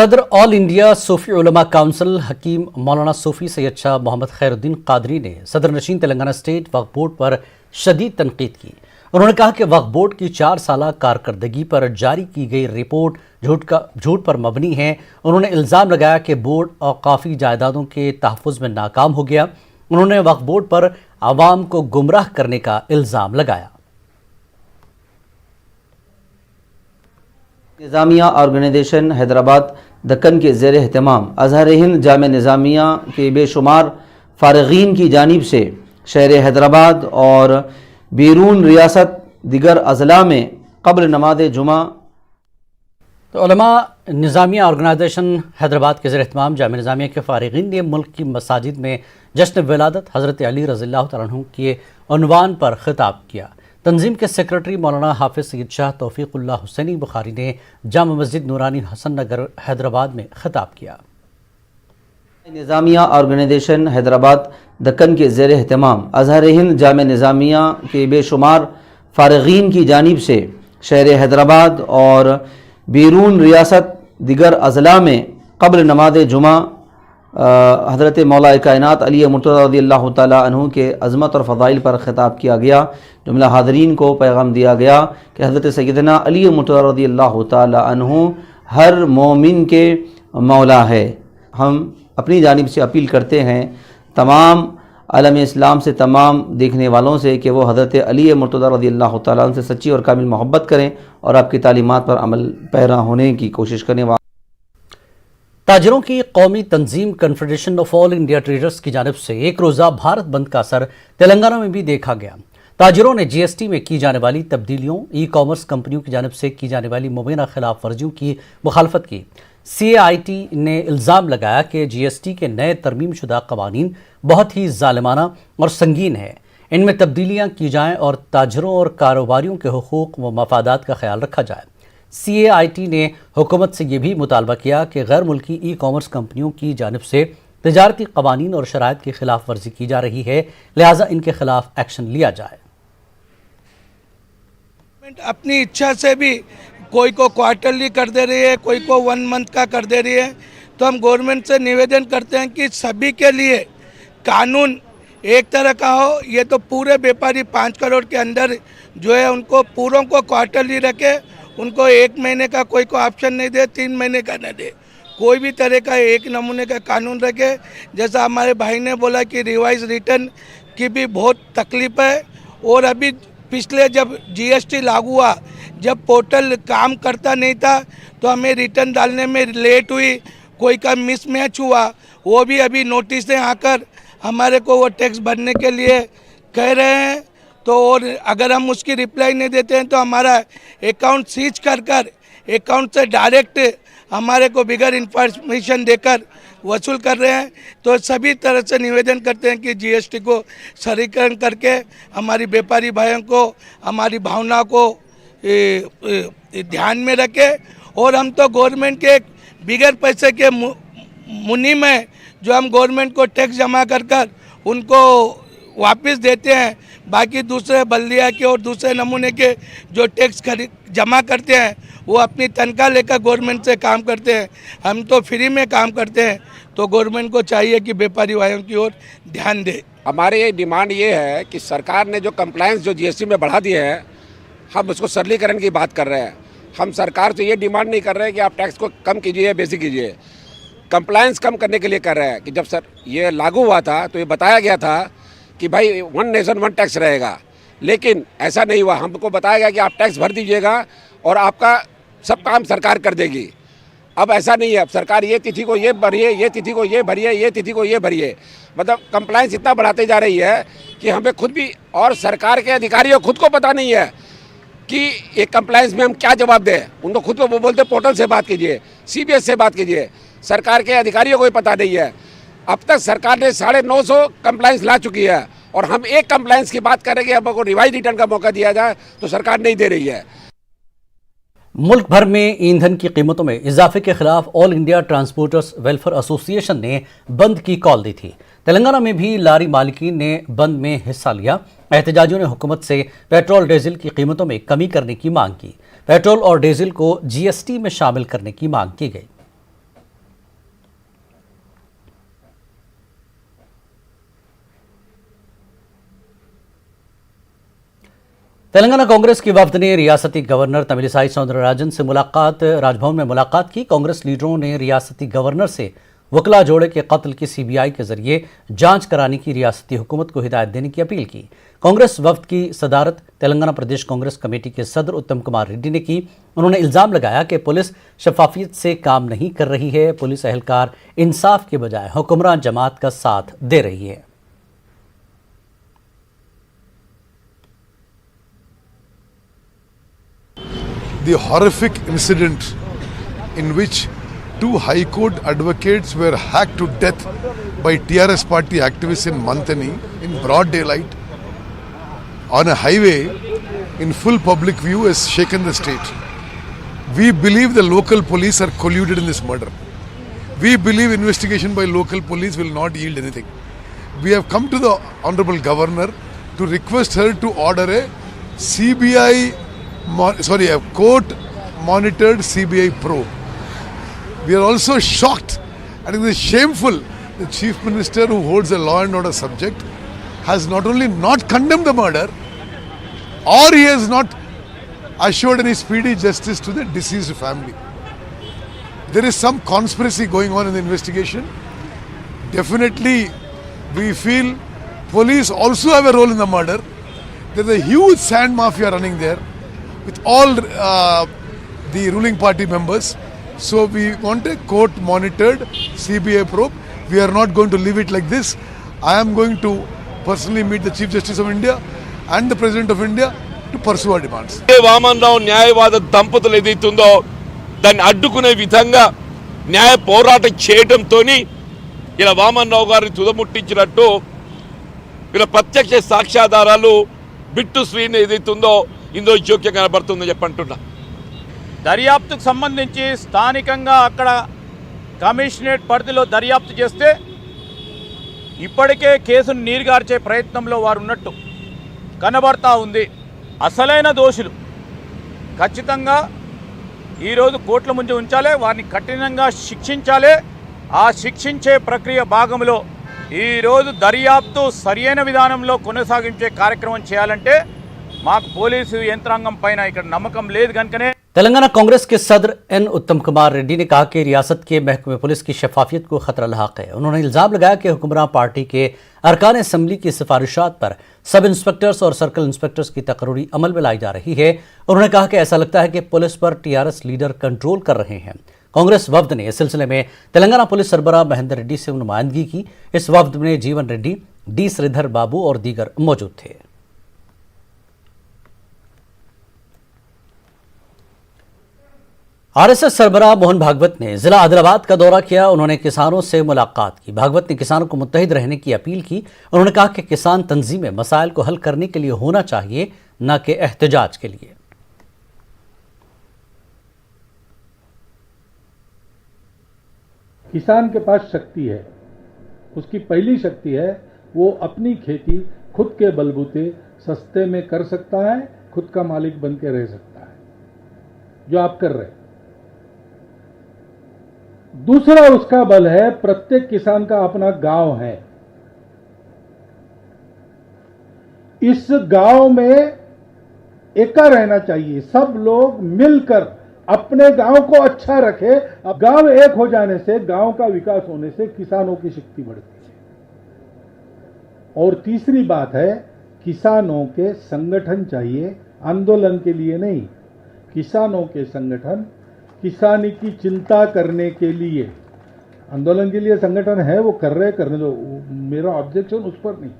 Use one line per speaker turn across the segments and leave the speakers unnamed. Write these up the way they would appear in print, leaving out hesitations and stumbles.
सदर all India सूफी उलमा council हकीम मौलाना सूफी सैयद शाह मोहम्मद खैरुद्दीन कादरी ने सदर नशीन तेलंगाना स्टेट वक्फ बोर्ड पर शदीद तनकीद की। उन्होंने कहा कि वक्फ बोर्ड की 4 साला कारकर्दगी पर जारी की गई रिपोर्ट झूठ पर मबनी है। उन्होंने इल्ज़ाम लगाया कि बोर्ड औकाफी जायदादों के तहफ़्फ़ुज़ में नाकाम हो गया। उन्होंने वक्फ बोर्ड पर आवाम को गुमराह करने का इल्ज़ाम लगाया।
निज़ामिया ऑर्गेनाइजेशन हैदराबाद दक्कन के ज़ेर एहतमाम अज़हर हिंद जामे निज़ामिया के बेशुमार फ़ारिग़ीन की जानिब से शहर हैदराबाद और बैरून रियासत दिगर अज़ला में क़ब्ल नमाज जुमा
तो उलमा निज़ामिया ऑर्गेनाइजेशन हैदराबाद के ज़ेर एहतमाम जामे निज़ामिया के फ़ारिग़ीन ने मुल्क की मसाजिद में जश्न विलादत हज़रत अली रज़ियल्लाहु तआला अन्हु के उन्वान पर ख़िताब किया। तंजीम के सेक्रेटरी मौलाना हाफिज़ सैयद शाह तौफ़ीक़ुल्लाह हुसैनी बुखारी ने जामा मस्जिद नूरानी हसन नगर हैदराबाद में ख़िताब किया।
निज़ामिया ऑर्गेनाइजेशन हैदराबाद दक्कन के ज़ेर एहतमाम अज़हर हिंद जामे निज़ामिया के बेशुमार फ़ारिग़ीन की जानिब से शहर हैदराबाद और बैरून रियासत दिगर अज़ला में क़ब्ल नमाज जुमा हज़रत मौला कायनात अली मुर्तज़ा रज़ियल्लाहु ताला अन्हु के अज़मत और फ़ज़ाइल पर ख़िताब किया गया। जुमला हाज़रीन को पैगाम दिया गया कि हज़रत सैयदना अली मुर्तज़ा रज़ियल्लाहु ताला अन्हु हर मोमिन के मौला है। हम अपनी जानिब से अपील करते हैं तमाम आलम इस्लाम से, तमाम देखने वालों से कि वो हज़रत अली मुर्तज़ा रज़ियल्लाहु ताला अन्हु से सच्ची और कामिल मोहब्बत करें और आपकी तालीमात पर अमल पैरा होने की कोशिश करें।
ताजिरों की कौमी तंजीम confederation of all India traders की जानिब से एक रोज़ा भारत बंद का असर तेलंगाना में भी देखा गया। ताजिरों ने जीएसटी में की जाने वाली तब्दीलियों, ई कॉमर्स कंपनियों की जानिब से की जाने वाली मुबैना खिलाफ वर्जियों की मुखालफत की। CAIT ने इल्ज़ाम लगाया कि जीएसटी के नए तरमीम शुदा कवानीन बहुत ही ज़ालिमाना और संगीन है। इनमें तब्दीलियाँ की जाएँ और ताजिरों और कारोबारियों के हुकूक व मफादात का ख्याल रखा जाए। CAIT ने हुकूमत से यह भी मुतालबा किया कि गैर मुल्की ई कॉमर्स कंपनियों की जानिब से तिजारती कवानीन और शराइत की खिलाफ वर्जी की जा रही है, लिहाजा इनके खिलाफ एक्शन लिया जाए।
अपनी इच्छा से भी कोई को क्वार्टरली कर दे रही है, कोई को 1 मंथ का कर दे रही है। तो हम गवर्नमेंट से निवेदन करते हैं कि सभी के लिए कानून एक तरह का हो। ये तो पूरे व्यापारी 5 करोड़ के अंदर जो है उनको पूरों को क्वार्टरली रखे, उनको 1 महीने का कोई को ऑप्शन नहीं दे, 3 महीने का न दे, कोई भी तरह का एक नमूने का कानून रखे। जैसा हमारे भाई ने बोला कि रिवाइज रिटर्न की भी बहुत तकलीफ है। और अभी पिछले जब जीएसटी लागू हुआ, जब पोर्टल काम करता नहीं था तो हमें रिटर्न डालने में लेट हुई, कोई का मिसमैच हुआ, वो भी अभी नोटिस आकर हमारे को वो टैक्स भरने के लिए कह रहे हैं। तो और अगर हम उसकी रिप्लाई नहीं देते हैं तो हमारा अकाउंट सीज कर अकाउंट से डायरेक्ट हमारे को बिगर इंफॉर्मेशन देकर वसूल कर रहे हैं। तो सभी तरह से निवेदन करते हैं कि जीएसटी को सरलीकरण करके हमारी व्यापारी भाइयों को, हमारी भावना को ध्यान में रखे। और हम तो गवर्नमेंट के बिगर पैसे के मुनीम है, जो हम गवर्नमेंट को टैक्स जमा कर उनको वापस देते हैं। बाकी दूसरे बल्दिया के और दूसरे नमूने के जो टैक्स जमा करते हैं वो अपनी तनख्वाह लेकर गवर्नमेंट से काम करते हैं। हम तो फ्री में काम करते हैं। तो गवर्नमेंट को चाहिए कि व्यापारी भाइयों की ओर ध्यान दे।
हमारी ये डिमांड ये है कि सरकार ने जो कंप्लायंस जो जीएसटी में बढ़ा दिए हैं, हम उसको सरलीकरण की बात कर रहे हैं। हम सरकार से ये डिमांड नहीं कर रहे हैं कि आप टैक्स को कम कीजिए, बेसिक कीजिए। कंप्लायंस कम करने के लिए कर रहे हैं कि जब सर ये लागू हुआ था तो ये बताया गया था कि भाई 1 नेशन 1 टैक्स रहेगा, लेकिन ऐसा नहीं हुआ। हमको बताया गया कि आप टैक्स भर दीजिएगा और आपका सब काम सरकार कर देगी। अब ऐसा नहीं है। अब सरकार ये तिथि को ये भरिए, ये तिथि को ये भरिए, ये तिथि को ये भरिए। मतलब कंप्लायंस इतना बढ़ाते जा रही है कि हमें खुद भी और सरकार के अधिकारियों खुद को पता नहीं है कि ये कंप्लायंस में हम क्या जवाब दें। उनको खुद को वो बोलते पोर्टल से बात कीजिए, CBS से बात कीजिए। सरकार के अधिकारियों को भी पता नहीं है। अब तक सरकार ने 950 कंप्लायंस ला चुकी है और हम एक कंप्लायंस की बात करेंगे, अब को रिवाइज रिटर्न का मौका दिया जाए तो सरकार नहीं दे रही है।
मुल्क भर में ईंधन की कीमतों में इजाफे के खिलाफ all India transporters welfare association ने बंद की कॉल दी थी। तेलंगाना में भी लारी मालिकीन ने बंद में हिस्सा लिया। एहतजाजियों ने हुकूमत से पेट्रोल डीजल की कीमतों में कमी करने की मांग की। पेट्रोल और डीजल को GST में शामिल करने की मांग की गई। तेलंगाना कांग्रेस की वफद ने रियासती गवर्नर तमिलिसाई सौंदरराजन से राजभवन में मुलाकात की। कांग्रेस लीडरों ने रियासती गवर्नर से वकला जोड़े के कत्ल की सीबीआई के जरिए जांच कराने की रियासती हुकूमत को हिदायत देने की अपील की। कांग्रेस वफद की सदारत तेलंगाना प्रदेश कांग्रेस कमेटी के सदर उत्तम कुमार रेड्डी ने की। उन्होंने इल्जाम लगाया कि पुलिस शफाफियत से काम नहीं कर रही है। पुलिस एहलकार इंसाफ के बजाय हुक्मरान जमात का साथ दे रही है।
The horrific incident in which two High Court advocates were hacked to death by TRS party activists in Mantani in broad daylight on a highway in full public view has shaken the state. We believe the local police are colluded in this murder. We believe investigation by local police will not yield anything. We have come to the Honorable Governor to request her to order a a court-monitored CBI probe. We are also shocked and it is shameful. The Chief Minister, who holds a law and order subject, has not only not condemned the murder, or he has not assured any speedy justice to the deceased family. There is some conspiracy going on in the investigation. Definitely, we feel police also have a role in the murder. There is a huge sand mafia running there with all the ruling party members. So we want a court-monitored CBI probe. We are not going to leave it like this. I am going to personally meet the Chief Justice of India and the President of India to pursue our demands.
Vaman రావు న్యాయవాద దంపతులు ఏదైతుందో దాన్ని అడ్డుకునే విధంగా న్యాయ పోరాటం చేయడంతో ఇలా వామన్ రావు గారిని తుదముట్టించినట్టు ఇలా ప్రత్యక్ష సాక్ష్యాధారాలు బిట్టు శ్రీని ఏదైతుందో ఇందులో జోక్యం కనబడుతుందని చెప్పంటున్నా.
దర్యాప్తుకు సంబంధించి స్థానికంగా అక్కడ కమిషనరేట్ పరిధిలో దర్యాప్తు చేస్తే ఇప్పటికే కేసును నీరుగార్చే ప్రయత్నంలో వారు ఉన్నట్టు కనబడతా ఉంది. అసలైన దోషులు ఖచ్చితంగా ఈరోజు కోర్టుల ముందు ఉంచాలి, వారిని కఠినంగా శిక్షించాలి. ఆ శిక్షించే ప్రక్రియ భాగంలో ఈరోజు దర్యాప్తు సరైన విధానంలో కొనసాగించే కార్యక్రమం చేయాలంటే మాకు పోలీసు యంత్రాంగం పైన ఇక్కడ నమ్మకం లేదు కనుకనే
तेलंगाना कांग्रेस के सदर एन उत्तम कुमार रेड्डी ने कहा कि रियासत के महकमे पुलिस की शफाफियत को खतरा लाक है। उन्होंने इल्जाम लगाया कि हुक्मरान पार्टी के अरकान असम्बली की सिफारिशात पर सब इंस्पेक्टर्स और सर्कल इंस्पेक्टर्स की तकरीरी अमल में लाई जा रही है। उन्होंने कहा कि ऐसा लगता है कि पुलिस पर TRS लीडर कंट्रोल कर रहे हैं। कांग्रेस वफद ने इस सिलसिले में तेलंगाना पुलिस सरबराह महेंद्र रेड्डी से नुमाइंदगी की। इस वफद में जीवन रेड्डी, D श्रीधर बाबू और दीगर मौजूद थे। RSS सरबराह मोहन भागवत ने जिला आदिलाबाद का दौरा किया। उन्होंने किसानों से मुलाकात की। भागवत ने किसानों को मुत्तहिद रहने की अपील की। उन्होंने कहा कि किसान तंजीमें मसाइल को हल करने के लिए होना चाहिए, न कि एहतजाज के लिए।
किसान के पास शक्ति है, उसकी पहली शक्ति है वो अपनी खेती खुद के बलबूते सस्ते में कर सकता है, खुद का मालिक बन के रह सकता है, जो आप कर रहे हैं। दूसरा उसका बल है प्रत्येक किसान का अपना गांव है। इस गांव में एका रहना चाहिए, सब लोग मिलकर अपने गांव को अच्छा रखे। अब गांव एक हो जाने से, गांव का विकास होने से किसानों की शक्ति बढ़ती है। और तीसरी बात है, किसानों के संगठन चाहिए, आंदोलन के लिए नहीं। किसानों के संगठन किसानी की चिंता करने के लिए, आंदोलन के लिए संगठन है, वो कर रहे, करने दो, मेरा ऑब्जेक्शन उस पर नहीं।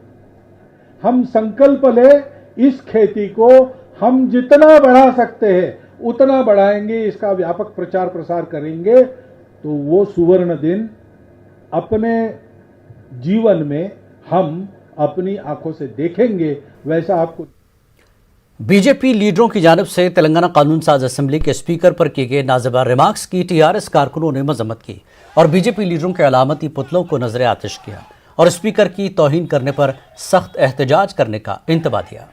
हम संकल्प ले, इस खेती को हम जितना बढ़ा सकते हैं उतना बढ़ाएंगे, इसका व्यापक प्रचार प्रसार करेंगे, तो वो सुवर्ण दिन अपने जीवन में हम अपनी आंखों से देखेंगे। वैसा आपको
बीजेपी लीडरों की जानिब से तेलंगाना कानून साज असेंबली के स्पीकर पर किए गए नाज़िबा रिमार्क्स की TRS कारकुनों ने मजम्मत की और बीजेपी लीडरों के अलामती पुतलों को नजर आतिश किया और स्पीकर की तौहीन करने पर सख्त एहतजाज करने का इंतबा दिया।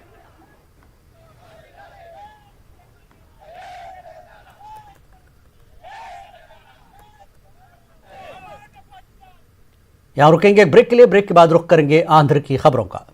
यहां रुकेंगे ब्रेक के लिए। ब्रेक के बाद रुख करेंगे आंध्र की खबरों का।